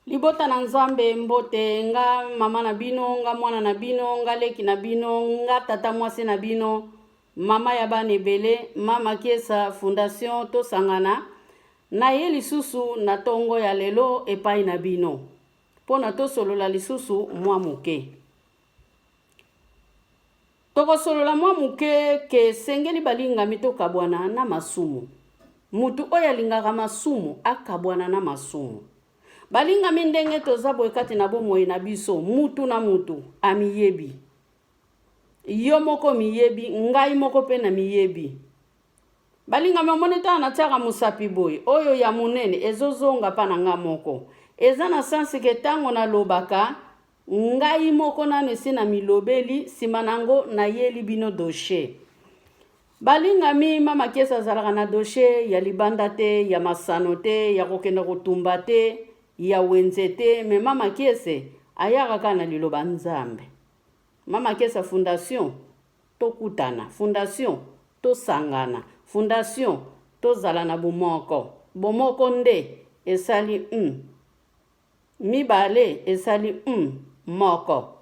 Libota na nzambe mbote nga mama na bino, nga mwana na bino, nga leki na bino, nga tata mwasi na bino, mama ya bana ebele, mama Kiesa Fondation tosangana na ye lisusu na tongo ya lelo epai na bino. Pona tosolola lisusu mwa muke. Tokosolola mwa muke ke sengeli balingami tokabwana na masumu. Mutu oyo alingaka masumu akabwana na masumu. Balingami ndenge toza boye kati na bomoi na biso mutu na mutu amiyebi. Yo moko miyebi, ngai moko pe na miyebi. Balingami moneta na tiaka musapi boye oyo ya munene ezozonga pa na nga moko. Eza na sansi ke tango na lobaka ngai moko nanu esi na milobeli sima nango na yeli bino doshe. Balingami mama Kiesa azalaka na doshe ya libanda te, ya masano te, ya kokenda kotumba te, ya wenze te, me mama Kiesa ayaka kana liloba nzambe. Mama Kiesa Fondation tokutana, Fondation tosangana, Fondation tozala na bomoko. Bomoko nde esali mibale esali moko.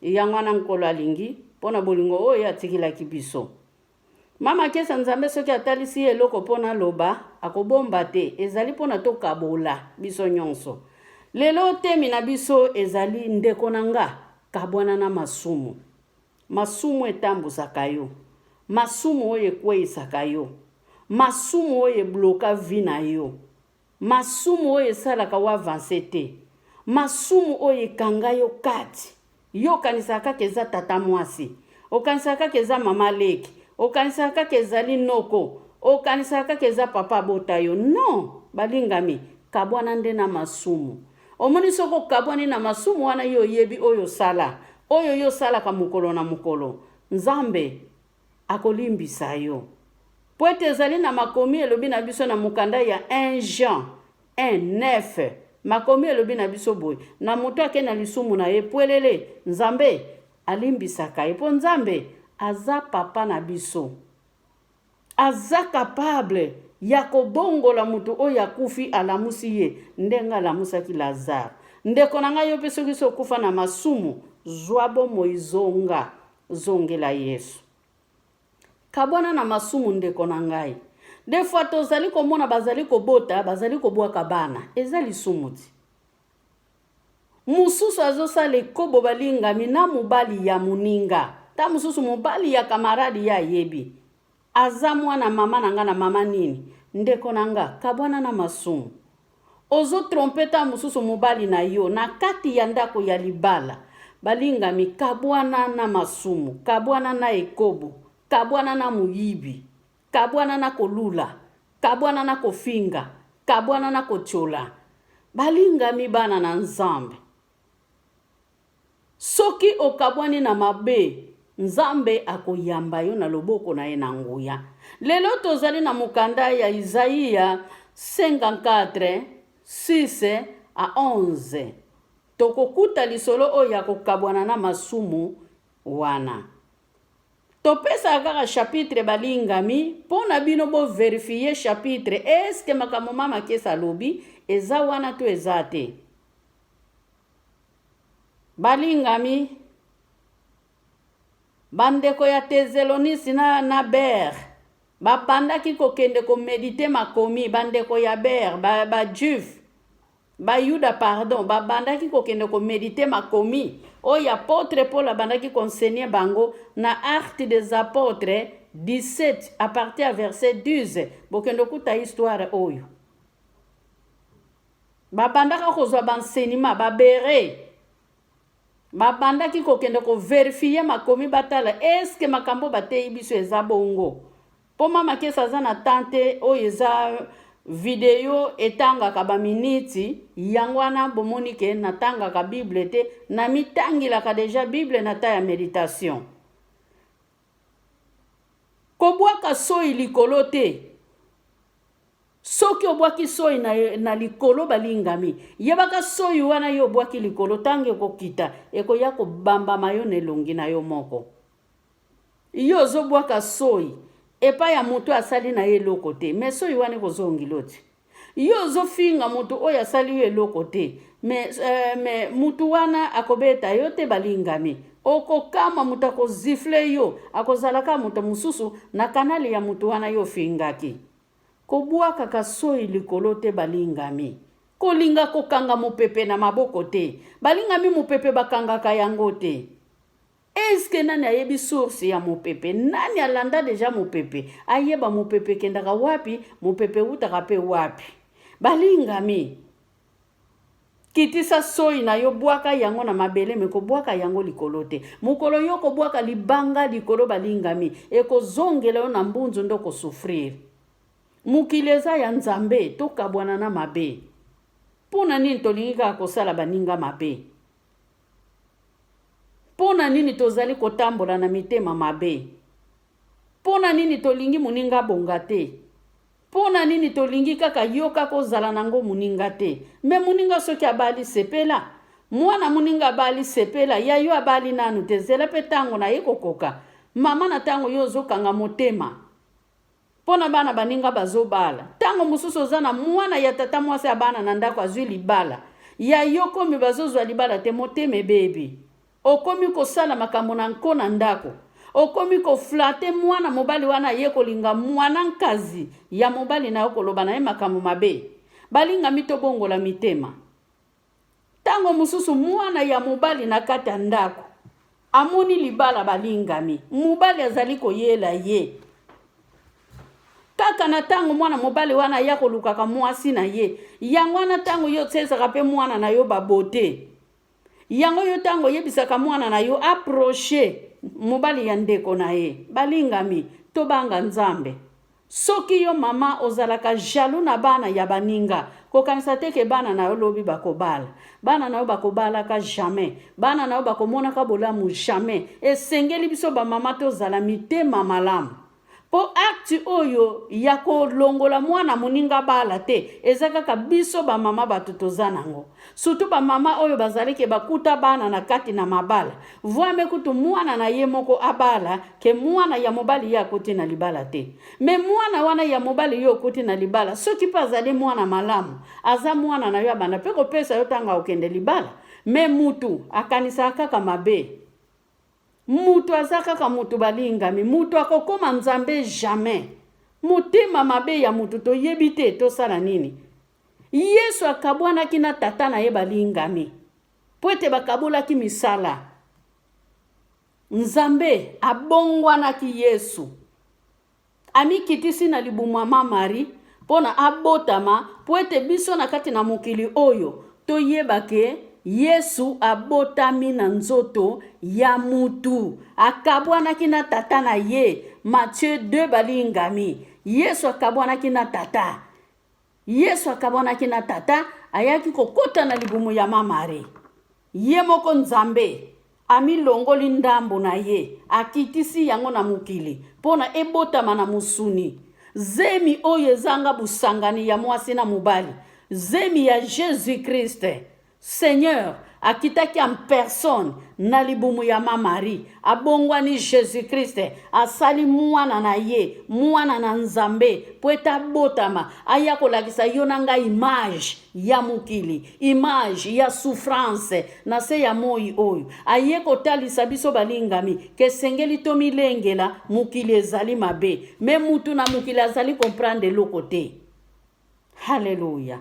Yango wana nkolo alingi pona bolingo oyo atikilaki biso. Mama Kiesa nzambe soki atalisi eloko pona loba akobomba te, ezali pona tokabola biso nyonso. Lelo temi na biso ezali ndeko na nga kabwana na masumu. Masumu etambusaka yo. Masumu oyo ekweyisaka yo. Masumu oyo ebloka vi na yo. Masumu oyo esalaka wa avance te. Masumu oyo ekanga yo kati. Yo kanisaka keza tata mwasi. Okanisaka keza mama leki. Okanisaka kezali noko. Okanisaka keza papa bota yo. Non, balingami kabwana nde na masumu. Omoni soko kabwani na masumu wana yo yebi oyo sala. Oyo yo sala ka mukolo na mukolo. Nzambe akolimbisa yo. Po ete ezali na makomi elobi na biso na mukanda ya 1 Jean 1:9. Makomi elobi na biso boy. Na mutu ake na lisumu na ye pwelele. Nzambe alimbisaka ye. Po nzambe aza papa na biso. Aza capable ya kobongola mutu oyo akufi alamusi ye ndenga alamusaki Lazare. Ndeko na ngai yo pe soki okufa na masumu zwa bomoi zonga zongela Yesu. Kabwana na masumu ndeko na ngai. Des fois tozali komona bazali kobota, bazali kobwaka bana. Eza lisumu ti. Mususu azosala ekobo balingami na mobali ya muninga. Ta mususu mobali ya kamaradi ya yebi. Aza mwana mama nanga na mama nini. Ndeko na nga kabwana na masumu. Ozo trompeta mususu mobali na yo na kati ya ndako ya libala. Balingami kabwana na masumu. Kabwana na ekobo. Kabwana na muyibi. Kabwana na kolula. Kabwana na kofinga. Kabwana na kochola. Balingami bana na nzambe. Soki okabwani na mabe, nzambe akoyamba yo na loboko na ye na nguya. Lelo tozali na mukanda ya Isaïa 54, 6 à 11. Tokokuta lisolo oyo akokabwana na masumu wana. Topesa kaka chapitre balingami, pona bino bo verifier chapitre, eske makambo mama Kiesa lobi, eza wana to eza te. Balingami, bandeko ya Tesalonisi na Ber, babandaki kokende ko medite makomi, bandeko ya Ber, ba Juif, ba Yuda pardon, babandaki kokende ko medite makomi, oyo apôtre Paul abandaki konsenye bango na Actes des Apôtres 17 à partir à verset 12, bokende kuta histoire oyo. Babandaka kozwa bansenima, babere, babandaki kokende ko verifier makomi batala eske makambo batei biso eza bongo. Po mama Kiesa aza na tante oyo eza video etangaka ba miniti yango wana bomoni ke natangaka Bible te na mitangilaka deja Bible na ta ya meditation. Kobwaka soi likolo te. Soki obwaki soi na likolo balingami, yebaka soi wana yo obwaki likolo tange kokita ekoya kobamba mayo nelongi na yo moko. Yo ozobwaka soi epa ya mutu asali na ye loko te, me soi wana kozongiloti. yo ozofinga mutu oyo asali yo eloko te me mutu wana akobeta yo te balingami okokama mutu akozifle yo akozalaka mutu mosusu na kanali ya mutu wana yo ofingaki kobwakaka soi likolo te balingami kolinga kokanga mopepe na maboko te balingami mopepe bakangaka yango te. Eske nani ayebi source ya mopepe? Nani alanda deja mopepe? Ayeba mopepe kendaka wapi, mopepe utaka pe wapi? Balingami kitisa soi na yo bwaka yango na mabele me ko bwaka yango likolo te. Mukolo yo ko bwaka libanga likolo balingami eko zongela yo na mbunzu ndo ko souffrir. Mukileza ya nzambe tokabwana na mabe. Pona nini tolinga kosala baninga mabe? Pona nini tozali kotambola na mitema mabe? Pona nini tolingi muninga bonga te? Pona nini tolingi kaka yoka kozala nango muninga te? Me muninga soki abali sepela. Mwana muninga abali sepela. Ya yo abali nanu te. Zela pe tango na yeko koka. Mama na tango yo zokanga motema. Pona bana baninga bazobala. Tango mususu zana mwana ya tata mwase abana na ndako azwi libala. Ya yo komi bazozwa libala te moteme baby. Okomi kosala makambo na nko na ndako. Okomi ko flate mwana mobali wana ye kolinga mwana nkazi ya mobali na okoloba na ye makambo mabe. Balinga mito bongola mitema. Tango mususu mwana ya mobali na kati ya ndako. Amoni libala balingami. Mobali azali koyela ye. Kaka na tango mwana mobali wana ya kolukaka mwasi na ye. Yango wana tango yo tsesaka pe mwana na yo babote. Yango yo tango yebisaka mwana na yo approche mobali ya ndeko na ye. Balingami tobanga nzambe. Soki yo mama ozalaka jaloux na bana ya baninga. Kokanisa teke bana na yo lobi bakobala. Bana na yo bakobala ka jamais. Bana na yo bakomona ka bolamu jamais. Esengeli biso ba mama tozala mitema malamu. Po acte oyo ya kolongola mwana muninga bala te ezaka kabiso ba mama batutoza nango surtout ba mama oyo bazalike bakuta bana na kati na mabala voame kutu mwana na ye moko abala ke mwana ya mobali ya kuti na libala te me mwana wana ya mobali yo kuti na libala soki pa zali mwana malamu aza mwana na yo abana pe kopesa yo tanga okende libala me mutu akanisa kaka mabe. Mutu azaka mutu balingami, mutu akokoma nzambe jamais. Mutema mabe ya mutu to yebite to sala nini. Yesu akabwana kina tata na ye balingami. Poete bakabola ki misala. Nzambe abongwana ki Yesu. Ami kitisi na libumu mama Mari pona abotama poete biso na kati na mokili oyo to yebake Yesu abotami na nzoto ya mutu. Akabwanaki na tata na ye. Matthieu 2 balingami. Yesu akabwanaki na tata. Yesu akabwanaki na tata. Ayaki kokota na libumu ya mama Mari. Ye moko nzambe. Ami longoli ndambo na ye. Akitisi yango na mukili. Pona ebotama na musuni. Zemi oyo ezanga busangani ya mwasi na mubali. Zemi ya Jésus Christ. Seigneur, akitaki en personne na libumu ya mama Marie, abongwani Jésus Christ, asali mwana na ye, mwana na nzambe, poeta botama, aya kolakisa yonanga image ya mukili, image ya souffrance, na se ya moi oyo, aye kotalisa biso balingami, kesengeli to milengela, mukili ezali mabe, me mutu na mukili azali comprendre lo kote. Hallelujah.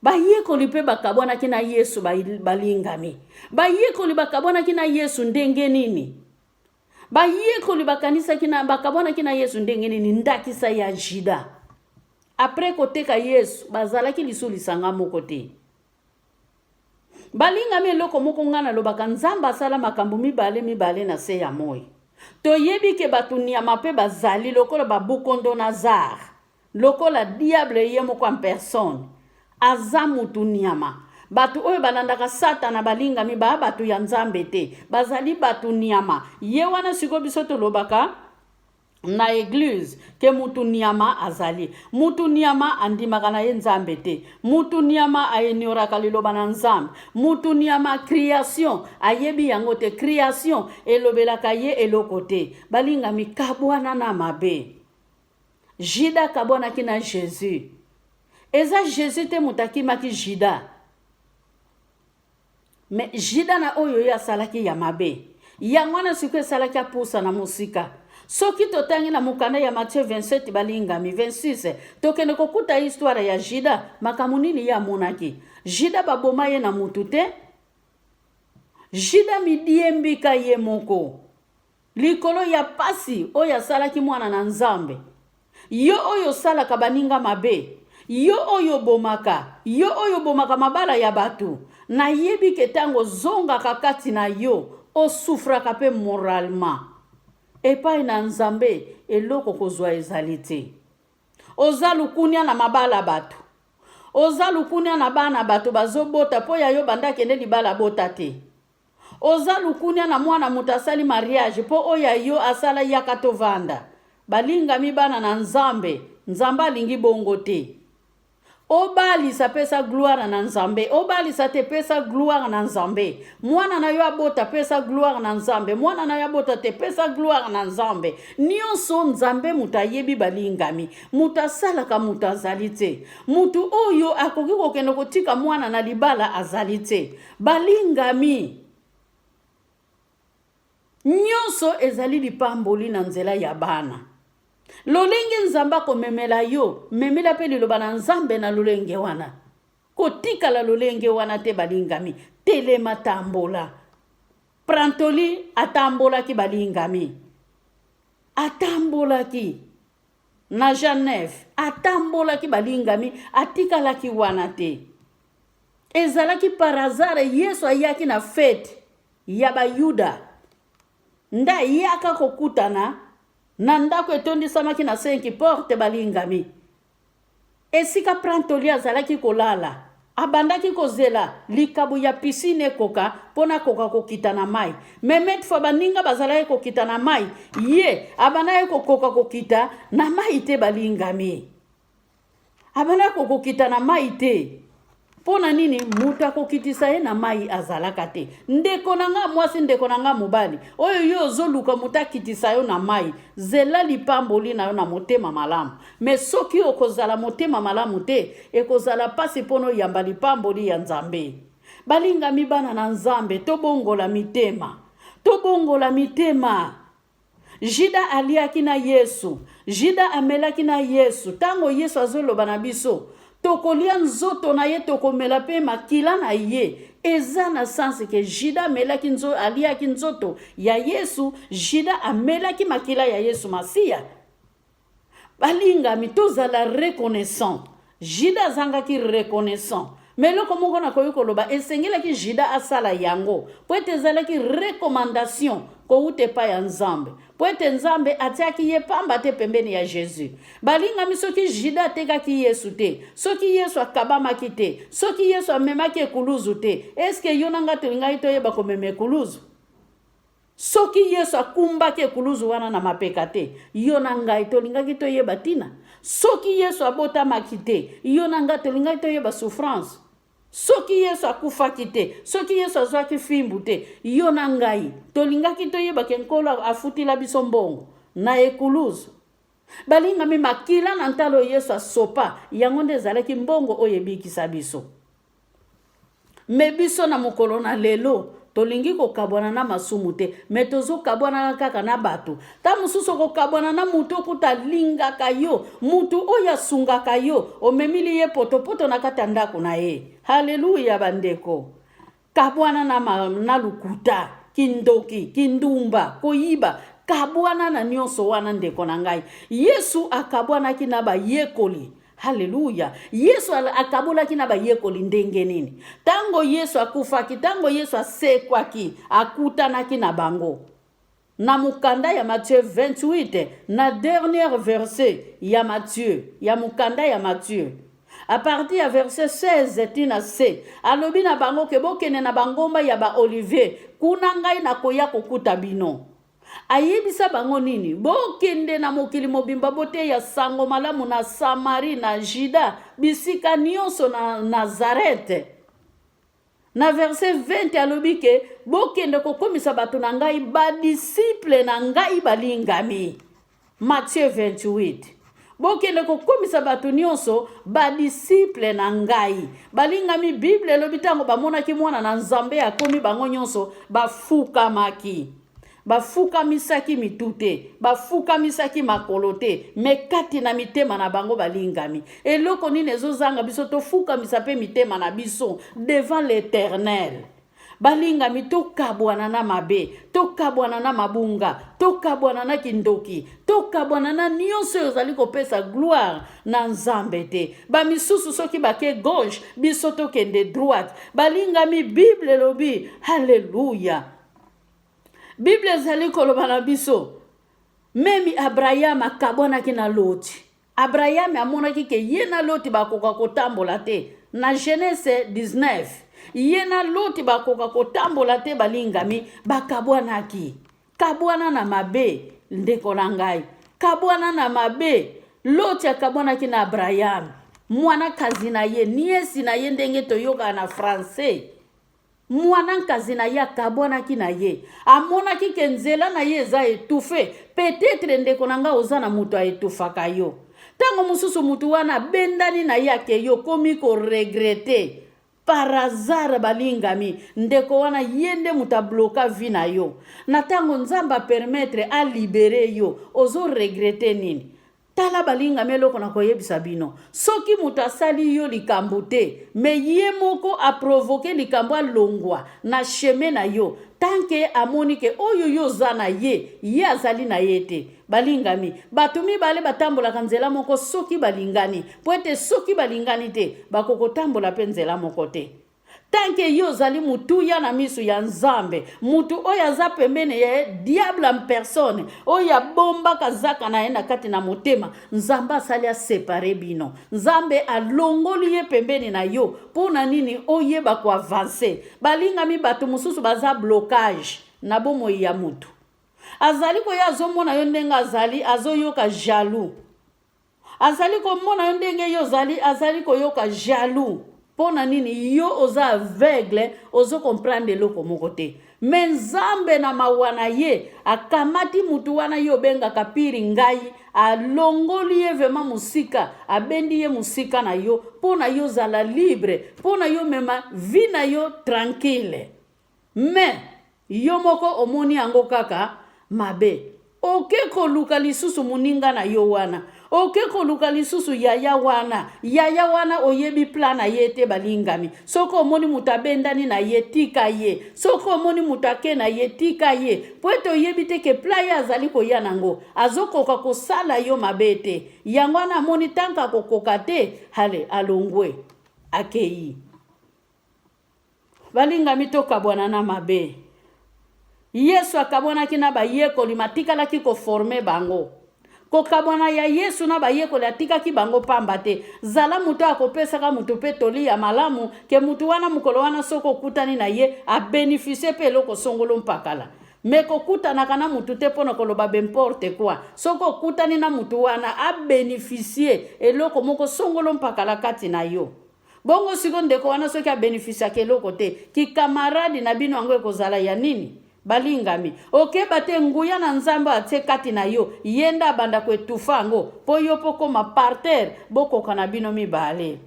Bayekoli pe bakabwana kina Yesu balingami. Bayekoli bakabwana kina Yesu ndenge nini. Bayekoli bakanisa kina bakabwana kina Yesu ndenge nini ndakisa ya jida. Après koteka Yesu bazalaki lisulisanga moko te. Balingami loko moko ngana lobaka nzamba sala makambo mibale na se ya moi. Toyebi ke batunia mape bazali lokola babukondo Nazar. Lokola diable ye moko en personne. Azamutu niama. Batu oyo balandaka satana balingami ba batu ya nzambe te. Bazali batu niama. Ye wana siko biso tolobaka na église ke mutu niama azali. Mutu niama andimaka na ye nzambe te. Mutu niama ayenioraka liloba na nzambe. Mutu niama création ayebi yango te. Création elobelaka ye eloko te. Balingami kabwana na mabe. Jida kabwanaki na Jésus. Eza Jésus te mutakimaki Jida. Mais Jida na oyo ya salaki ya mabe. Yangwana siku salaki apusa na musika. Soki totangi na mukanda ya Matthieu 27 balingami 26 tokende kokuta histoire ya Jida makamunini ya monaki. Jida baboma ye na mutu te. Jida midiembika ye moko. Likolo ya pasi oyo salaki mwana na Nzambe. Yo oyo salaka baninga mabe. Yo oyo bomaka mabala ya batu. Na yebi ketango zonga kakati na yo osufraka pe moralement. Epai na Nzambe eloko kozwa ezali te. Oza lukunia na mabala batu. Oza lukunia na bana batu bazobota po ya yo banda kende libala bota te. Oza lukunia na mwana mutasali mariage po oya yo asala yakato vanda. Balinga mibana na Nzambe, Nzamba alingi bongo te. Obali sa pesa gloire na Nzambe, obali sa te pesa gloire na Nzambe. Mwana na yo abota pesa gloire na Nzambe, mwana na yo abota te pesa gloire na Nzambe. Nyonso Nzambe mutayebi balingami, mutasala ka mutazali te. Mutu oyo akoki kokende kotika mwana na libala azali te. Balingami. Nyonso ezali lipamboli na nzela ya bana. Lolenge Nzamba ko memela yo, memela pe liloba na Nzambe na lolenge wana. Kotika la lolenge wana te balingami, telema tambola. Prantoli atambola ki balingami. Atambola ki na Genève, atambola ki balingami, atika la ki wana te. Ezala ki parazare Yesu ayaki na fete ya Bayuda. Nda yaka kokutana nanda ko etondi samaki na 5 porte balingami. Esika Prantoli azalaki kolala. Abandaki kozela likabu ya piscine koka pona koka kokita na mai. Memet fa baninga bazalaki kokita na mai. Ye abandaki kokoka kokita na mai te balingami. Abandaki kokita na mai te. Pona nini muta kokitisa ye na mai azalaka te. Ndeko nanga mwasi ndeko nanga mobali. Oyo yo zoluka muta kitisa yo na mai. Zela lipamboli na yo na motema malamu. Me soki okozala motema malamu te. Ekozala pasi pono yamba lipamboli ya Nzambe. Balinga mibana na Nzambe. Tobongola mitema. Tobongola mitema. Jida aliaki na Yesu. Jida amelaki na Yesu. Tango Yesu azoloba na biso. Tokolia nzoto na ye tokomela pe makila na ye. Eza na sanse ke Jida amelaki nzoto aliaki nzoto ya Yesu. Jida amelaki makila ya Yesu Masia. Balinga mitozala reconnaissant. Jida zangaki reconnaissant. Meloko moko na koyo koloba esengelaki Jida asala yango. Po ete ezalaki recommandation ko ute pa ya Nzambe. Po ete Nzambe atiaki ye pamba te pembeni ya Jésus. Balinga misoki Jida tekaki Yesu te. Soki Yesu akabamaki te. Soki Yesu amemaki ekuluzu te. Eske yo nanga tolingai toyeba komema ekuluzu? Soki Yesu akumbaki ekuluzu wana na mapeka te. Yo nanga tolingaki toyeba tina. Soki Yesu abotamaki te. Yo nanga tolingaki toyeba souffrance. Soki Yesu akufaki te, soki Yesu azwaki fimbu te, yo na ngai tolingaki toyeba ke nkolo afutila biso mbongo na ekuluzu. Balinga mi makila na ntalo Yesu asopa yango nde ezalaki mbongo oyo ebikisa biso. Me biso na mokolo na lelo tolingi kokabwana na masumu te, me tozokabwana kaka na bato. Ta mosusu kokabwana na mutu okuta lingaka yo, mutu oyo asungaka yo, omemili ye potopoto na kati ya ndako na ye. Haleluya bandeko. Kabwana na lukuta, kindoki, kindumba, koyiba, kabwana na nyonso wana ndeko na ngai. Yesu akabwanaki na bayekoli. Haleluya. Yesu akabulaki na bayekoli ndenge nini. Tango Yesu akufaki, tango Yesu asekwaki, akutanaki na bango. Na mukanda ya Matthieu 28, na dernier verset ya Matthieu, ya mukanda ya Matthieu. A partir ya verset 16 tina se, alobi na bango ke bokene na bangomba ya ba Olivier, kuna ngai na koya kokuta bino. Ayebisa bango nini? Bokende na mokili mobimba bote ya sango malamu na Samari na Jida, bisika nyonso na Nazareth. Na verset 20 alobi ke bokende kokomisa bato na ngai ba disciple na ngai balingami. Matthieu 28. bokende kokomisa bato nyonso badisiple na ngai. Balingami Bible elobi ntango bamonaki mwana na Nzambe akomi bango nyonso bafukamaki. Bafukamisaki mitu te, bafukamisaki makolo te, me kati na mitema na bango balingami. Eloko nini ezozanga biso tofukamisa pe mitema na biso devant l'Éternel. Balingami tokabwana na mabe, tokabwana na mabunga, tokabwana na kindoki, tokabwana na nyonso ezali kopesa gloire na Nzambe te. Bamisusu soki bake gauche, biso tokende droite. Balingami Bible lobi, haleluya. Bible ezali koloba na biso, memi Abraham akabwanaki na Loti. Abraham amonaki ke ye na Loti bakoka kotambola te. Na Genèse 19, ye na Loti bakoka kotambola te balingami, bakabwanaki. Kabwana na mabe, ndeko na ngai. Kabwana na mabe, Loti akabwanaki na Abraham. Mwana kazi na ye, niesi na ye ndenge toyoka na français. Mwana kazi na ye akabwanaki na ye. Amonaki ke nzela na ye eza etufe. Peut-être ndeko na nga oza na mutu aetufaka yo. Tango mususu mutu wana bendani na ye ake yo komi ko regrete. Par hasard balingami, ndeko wana yende muta bloka vi na yo. Na tango Nzamba permettre a libere yo, ozo regrete nini? Tala balingami eloko na koyebisa bino. Soki mutu asali yo likambo te, me ye moko a provoke likambo alongwa na chemin na yo. Tanke amonike oyo yo za na ye azali na ye te. Balingami, batumi bale batambola kanzela moko soki balingani. Poete soki balingani te, bakoko tambola pe nzela moko te. Tanke yo zali mutu ya na misu ya Nzambe, mutu oya za pembene ya diable en personne, oya bomba kazaka na enda kati na motema, Nzamba asali a separe bino. Nzambe alongoli ye pembene na yo, pona nini oye bako avance. Balingami batu mususu baza blocage, na bomo ya mutu. Azali ko ya azomona yo ndenga azali, azoyoka jaloux. Azali ko mona yo ndenge yo azali ko yoka jaloux. Pona nini yo oza aveugle, ozo comprendre loko moko te. Men Nzambe na mawana ye, akamati mutu wana yo benga kapiri ngai, alongoli ye vema musika, abendi ye musika na yo, pona yo zala libre, pona yo mema vina yo tranquille. Mais, yo moko omoni yango kaka, mabe. Oke koluka lisusu muninga na yo wana. Oke koluka lisusu yaya wana. Yaya wana oyebi plana yete balingami. Soko omoni mutabendani na yetika ye. Soko omoni mutake na yetika ye. Pweto oyebi teke playa azali koya nango. Azokoka kosala yo mabete. Yangwana moni tanka kokoka te. Hale alongwe. Akei. Balingami toka bwana na mabe. Yesu akabwanaki na bayekoli matikalaki ko former bango. Ko kabwana ya Yesu na bayekoli atikaki bango pamba te. Zala mutu akopesaka mutu pe toli ya malamu ke mutu wana mukolo wana soko kutani na ye a bénéficier pe loko songolo mpakala. Me ko kutana kana mutu te pona koloba bemporte quoi. Soko kutani na mutu wana a bénéficier eloko moko songolo mpakala kati na yo. Bongo siko ndeko wana soki a bénéficier ke loko te. Ki camarade na bino ango ekozala ya nini? Balingami, oke bate nguya na Nzambe atie kati na yo, yenda banda kwetufa ngo, po yo poko ma parter, boko kanabino mibale.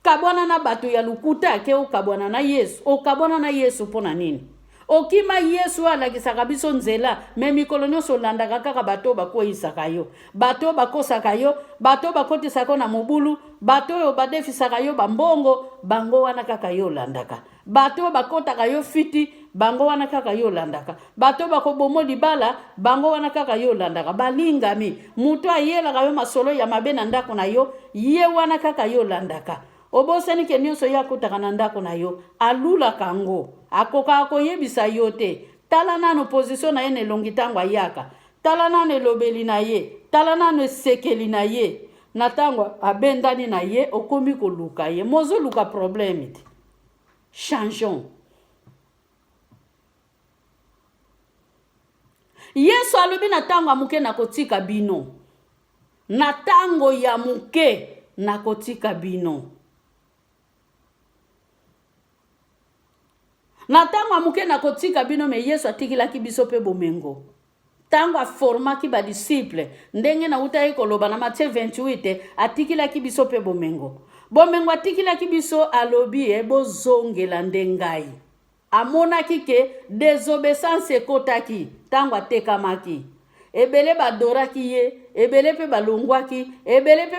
Kabwana na batu ya lukuta ke o kabwana na Yesu, o kabwana na Yesu pona nini? Okima Yesu alakisaka biso nzela, me mikolo nyonso landaka kaka bato bakoyisaka yo. Bato bakosaka yo, bato bakotisaka na mobulu, bato yo badefisaka yo bambongo, bango wana kaka yo landaka. Bato bakotaka yo fiti, bango wana kaka yo landaka. Bato bakobomo libala, bango wana kaka yo landaka. Balingami, mutu ayelaka yo masolo ya mabe na ndako na yo, ye wana kaka yo landaka. Obosani ke nyonso ya kutaka na ndako na yo, alula kango, akoka akoyebisa yo te. Tala nano position na ye nelongi tango ayaka. Tala nano elobeli na ye, tala nano esekeli na ye. Na tango abendani na ye, okomi koluka ye. Mozo luka problème te. Changeons. Yesu alobi na tango amuke na kotika bino. Na tango ya muke na kotika bino. Na tango amuke na kotika bino me Yesu atikilaki biso pe bomengo. tango aformaki badisciple ndenge na uta koloba na Matthieu 28 atikilaki biso pe bomengo atikilaki biso alobi bozongela ndengai amonaki ke désobéissance ekotaki tango atekamaki ebele badoraki ye ebele pe balongwaki ebele pe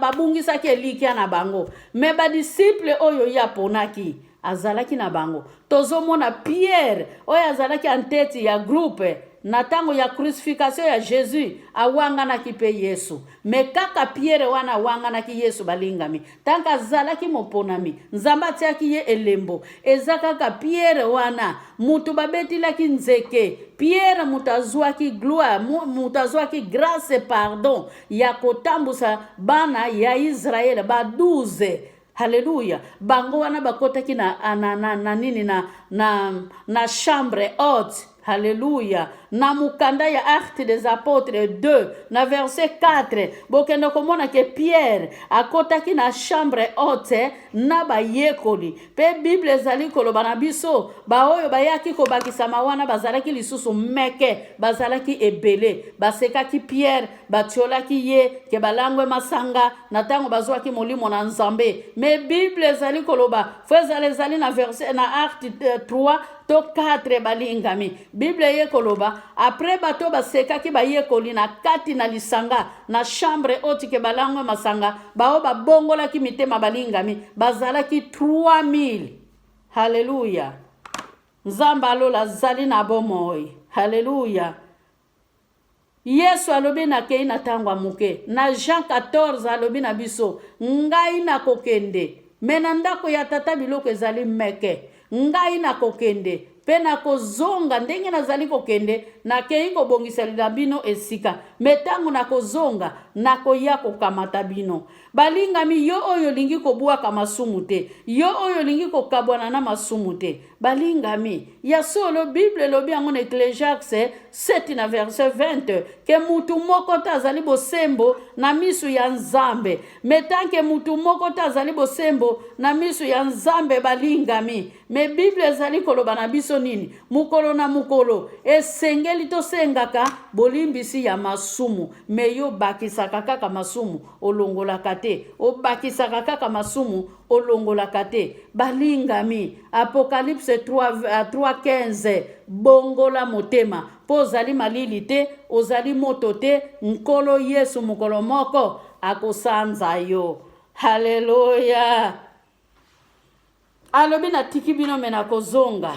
babungisaki elikia na bango me badisciple oyo ye aponaki azalaki na bango tozomona Pierre oyo azalaki anteti ya groupe na tango ya crucifixion ya Jésus awanganaki pe Yesu me kaka Pierre wana awanganaki Yesu balingami tanka azalaki moponami nzamba atiaki ye elembo eza kaka Pierre wana mutu babetilaki nzeke Pierre mutazwaki gloire mutazwaki grâce pardon ya kotambusa bana ya Israel ba 12. Haleluya. Bango wana bakotaki na chambre haute. Haleluya. Na mukanda ya Actes des Apôtres 2 na verset 4 bokendo komona ke Pierre akotaki na chambre haute na bayekoli pe Bible ezali koloba na biso baoyo bayaki kobakisama wana bazalaki lisusu meke bazalaki ebele basekaki Pierre batiolaki ye ke balangwe masanga na tango bazwaki molimo na Nzambe me Bible ezali koloba ezali na verset na Actes 3 to 4 balingami Bible ye koloba après bato basekaki bayekoli na kati na lisanga na chambre haute ke balangwe masanga bao babongolaki mitema balingami bazalaki 3000. Haleluya. Nzamba alola zali na bomoi. Haleluya. Yesu alobi na kei na tangwa muke na Jean 14 alobi na biso ngai na kokende mena ndako ya tata biloko ezali meke ngai na kokende pe na kozonga ndenge nazali kokende na kei kobongiselila bino esika metango na kozonga na koya kokamata bino balingami yo oyo lingi kobwaka masumu te yo oyo lingi kokabwana na masumu te balingami ya solo Bible lobi yango na Ecclésiaste 7 na verset 20 ke mutu moko ta azali bosembo na misu ya Nzambe metanke mutu moko ta azali bosembo na misu ya Nzambe balingami me Bible ezali koloba na biso nini mukolo na mukolo esengeli tosengaka bolimbisi ya masumu me yo bakisaka kaka masumu olongolaka te obakisaka kaka masumu olongolaka te balingami Apocalypse 3:15 bongola motema po ozali malili te ozali moto te nkolo Yesu mukolo moko akosanza yo. Haleluya. Alobi na tiki bino mena kozonga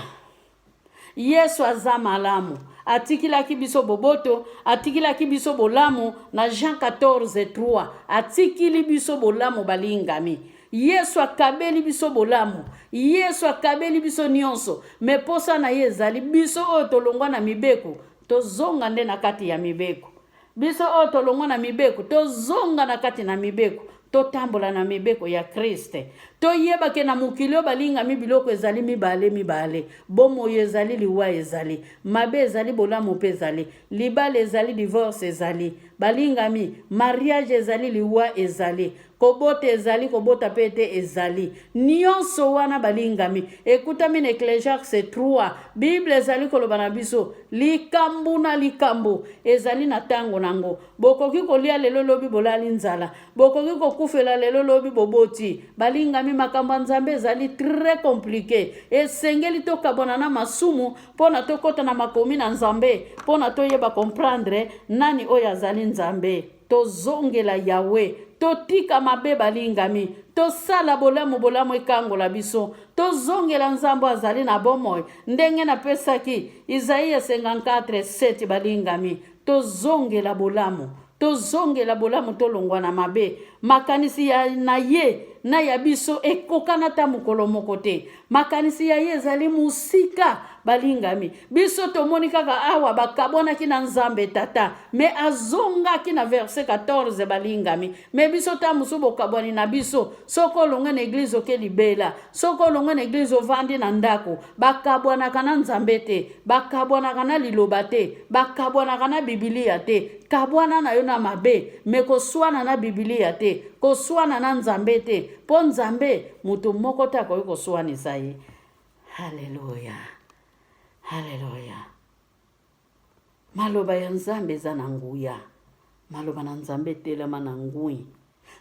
Yesu aza malamu atikilaki biso boboto atikilaki biso bolamu na Jean 14:3 atikili biso bolamu balingami Yesu akabeli biso bolamu Yesu akabeli biso nyonso me posa na ye ezali biso oyo tolongwa na mibeko tozonga nde na kati ya mibeko biso oyo tolongwa na mibeko tozonga na kati na mibeko totambola na mibeko ya Kriste toyeba ke na mukilio balingami biloko ezali mibale bomo ezali liwa ezali mabe ezali bolamu pe ezali libale ezali divorce ezali balingami mariage ezali liwa ezali kobota ezali kobota pete ezali nyonso wana balingami ekutami na Ecclésiaste 3 Bible ezali koloba na biso likambu na likambu ezali na tango nango bokoki kolia lelo lobi bolali nzala bokoki kokufela lelo lobi boboti balingami makambo Nzambe ezali très compliqué esengeli tokabona na masumu pona tokota na makomi na Nzambe pona toyeba comprendre nani oyo azali Nzambe tozongela Yahweh totika mabe balingami tosala bolamu ekangola biso tozongela Nzambe azali na bomoi ndenge na pesaki Isaïe 54:7 balingami tozongela bolamu tolongwa na mabe makanisi ya na ye na ya biso ekokana ta mukolo moko te makanisi ya ye ezali musika balingami biso tomoni kaka awa bakabonaki na Nzambe tata me azongaki na verset 14 balingami me biso ta musu bokabwani na biso soko longa na église oke libela soko longa na église ovandi na ndako bakabwanaka na Nzambe te bakabwanaka na liloba te bakabwanaka na Biblia te kabwana na yo na mabe me koswana na Biblia te koswana na Nzambe te po Nzambe mutu moko ta koyi koswanisa ye. Haleluya. Haleluya. maloba ya nzambe eza na nguya. Maloba na nzambe telema na ngui.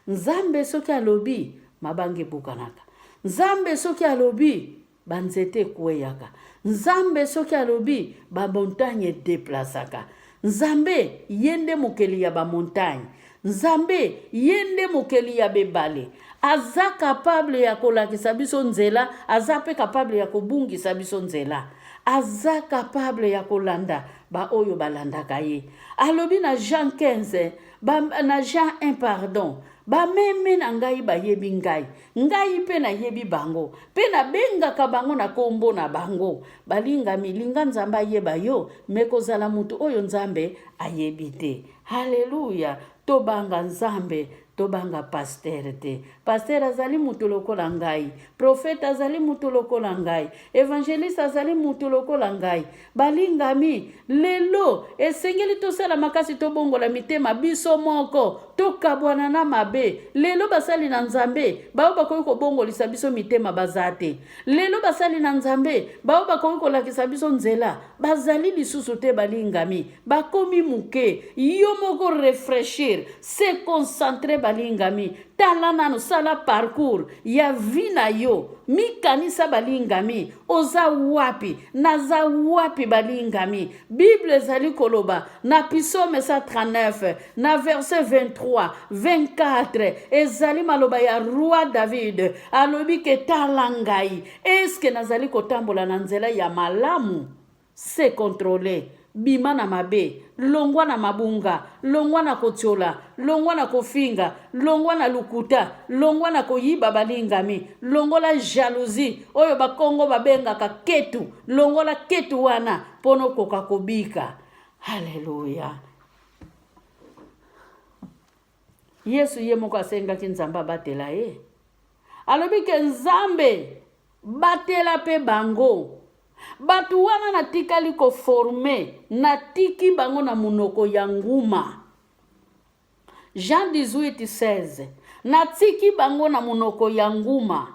Nzambe soki alobi mabange bukanaka. Nzambe soki alobi banzete kweyaka. Nzambe soki alobi ba montagne deplasaka. Nzambe yende mokeli ya ba montagne. Nzambe yende mokeli ya bebale. Aza capable ya kolakisa biso nzela, aza pe capable ya kobungisa biso nzela. Aza capable ya kolanda ba oyo balandaka ye. Alobi na Jean 15, na Jean 1 pardon. Ba meme na ngai ba yebi ngai. Ngai pe na yebi bango. Pe na bengaka bango na kombo na bango. Balinga milinga nzamba yeba yo. Mekozala mutu oyo nzambe ayebi te. Haleluya. Tobanga nzambe. Tobanga pasteur te. Pasteur azali mutu lokola ngai. Prophète azali mutu lokola ngai. Évangéliste azali mutu lokola ngai. Balingami lelo esengeli tosala makasi tobongola mitema biso moko. Tokabwana na mabe. Lelo basali na nzambe. Bao bakoki kobongolisa biso mitema bazate. Lelo basali na nzambe. Bao bakoki kolakisa biso nzela. Bazali lisusu te balingami. Bakomi muke. Yo moko réfléchir. Se concentrer balingami. Tala nanu sala parcours. Ya vina yo. Mikanisa balingami. Oza wapi. Naza wapi balingami. Bible zali koloba. Na Psaume 139. Na verset 23. 24. Ezali maloba ya roi David. Alobi ke tala ngai. Eske nazali kotambola na nzela ya malamu. Se contrôler. Bima na mabe, longwa na mabunga, longwa na kotiola, longwa na kofinga, longwa na lukuta, longwa na koyiba balingami, longola jalousie, oyo bakongo babengaka ketu, longola ketu wana, pono koka kobika. Haleluya. Yesu ye moko asengaki nzambe batela ye. Alobi ke nzambe batela pe bango. Batu wana natikali ko forme, natiki bango na munoko ya nguma. Jean 18:16. Natiki bango na munoko ya nguma.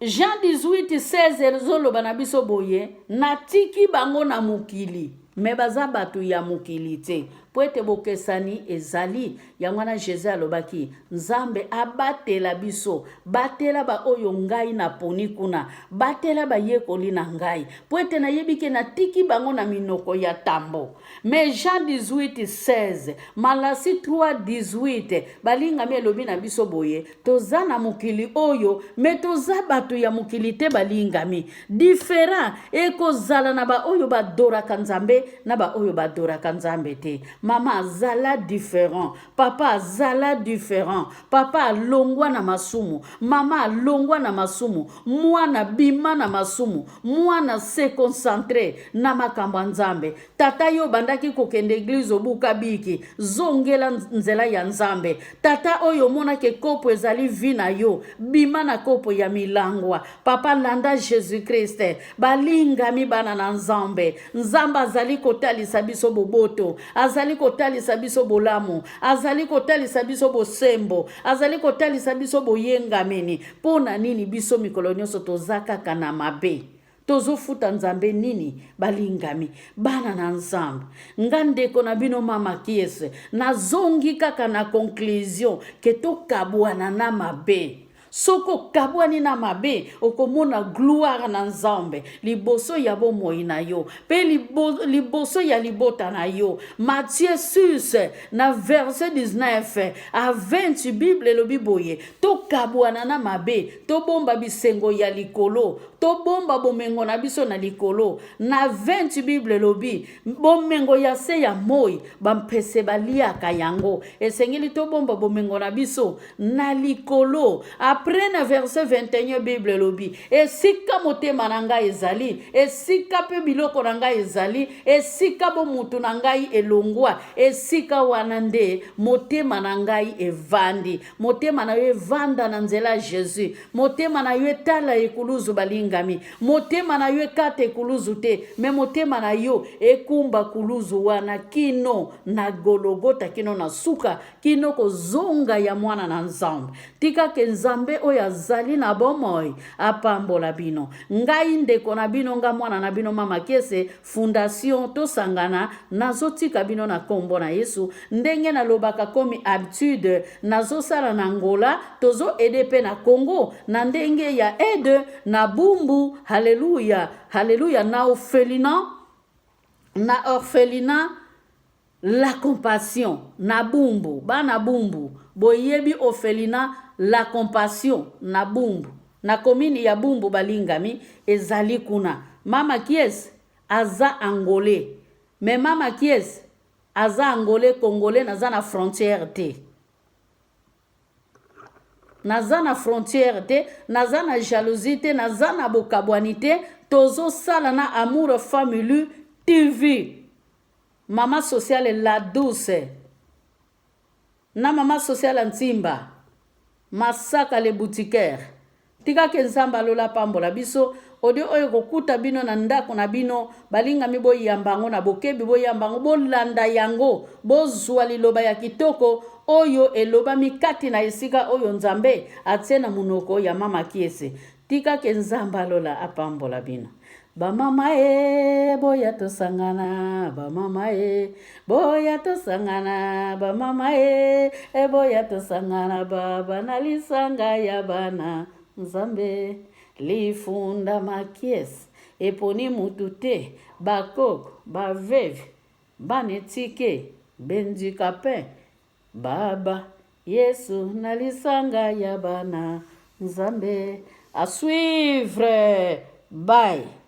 Jean 18:16 ezoloba na biso boye, natiki bango na mukili. Me baza batu ya mukili te. Poete bokesani ezali yangwana Jésus alobaki nzambe abatela biso batela ba oyo ngai na poni kuna batela ba yekoli na ngai poete na yebike na tiki bango na minoko ya tambo. Mais Jean 18:16 Malasi 3:18 balinga me lobi na biso boye toza na mukili oyo me toza batu ya mukili te balingami different ekozala na ba oyo badoraka nzambe na ba oyo badoraka nzambe te. Mama zala différent, papa zala différent, papa longwa na masumu, mama longwa na masumu, mwana bima na masumu, mwana se concentré na makambo nzambe. Tata yo bandaki kokende église obuka biki, zongela nzela ya nzambe. Tata oyo mona ke kopo ezali vina yo, bima na kopo ya milangwa. Papa landa Jésus Christ, balingami bana na nzambe. Nzamba azali kotalisa biso boboto, azali kotalisa biso bolamu, azali kotalisa biso bosembo, azali kotalisa biso boyengameni. Pona nini biso mikolo nyonso tozaka kana mabe? Tozofuta nzambe nini balingami bana na nzambe. Ngandeko na bino mama kiese nazongi kaka na conclusion ke tokabwana na mabe. Soko kabwani na mabe okomona gloire na nzambe liboso ya bomoi na yo pe liboso ya libota na yo. Matthieu 6 na verset 19 à 20 Bible lobi boye to kabwana na mabe to bomba bisengo ya likolo to bomba bomengo na biso na likolo. Na 20 Bible lobi bomengo ya se ya moi bampese baliaka yango esengeli to bomba bomengo na biso na likolo. Après na verset 21 Bible lobi esika motema na ngai ezali esika pe biloko na ngai ezali esika bo mutu na ngai elongwa esika wana nde motema na ngai evandi. Motema na yo evanda na nzela Jésus. Motema na yo etala ekuluzu balingami. Motema na yo ekata ekuluzu te me motema na yo ekumba kuluzu wana kino na Golgotha kino na suka kino kozonga ya mwana na nzambe. Tika ke nzambe nzambe oyo azali na bomoi apambola bino. Ngai ndeko na bino nga mwana na bino mama Kiese fondation tosangana nazotika bino na kombo na Yesu. Ndenge na lobaka komi habitude nazosala na Angola tozo EDP na Congo na ndenge ya aide na bumbu. Haleluya, haleluya. Na orphelinat la compassion na bumbu bana bumbu boyebi orphelinat la compassion na bumbu na komini ya bumbu balingami ezali kuna. Mama Kiese aza angolais mais mama Kiese aza angolais congolais naza na frontière te. Naza na frontière te, naza na jalousie te, naza na bokabwani te. Tozo sala na Amour Family TV. Mama sociale la douce. Na mama sociale Ntimba. Masaka le boutiquaire. Tika ke nzamba lola pambola biso. Odio oyo kokuta bino na ndako na bino. Balinga mi boy yambango na bokebi boy yambango. Bo landa yango. Bo zwa liloba ya kitoko. Oyo eloba mikati na esika oyo nzambe. Atsena munoko ya mama Kiese. Tika ke nzamba lola apambola bino. Ba mama boya to sangana, ba mama boya to sangana, ba mama boya to sangana, baba nalisanga ya bana nzambe lifunda Kiese eponi mutute bakoko baveve banetike bendikape baba Yesu nalisanga ya bana nzambe. À suivre. Bye.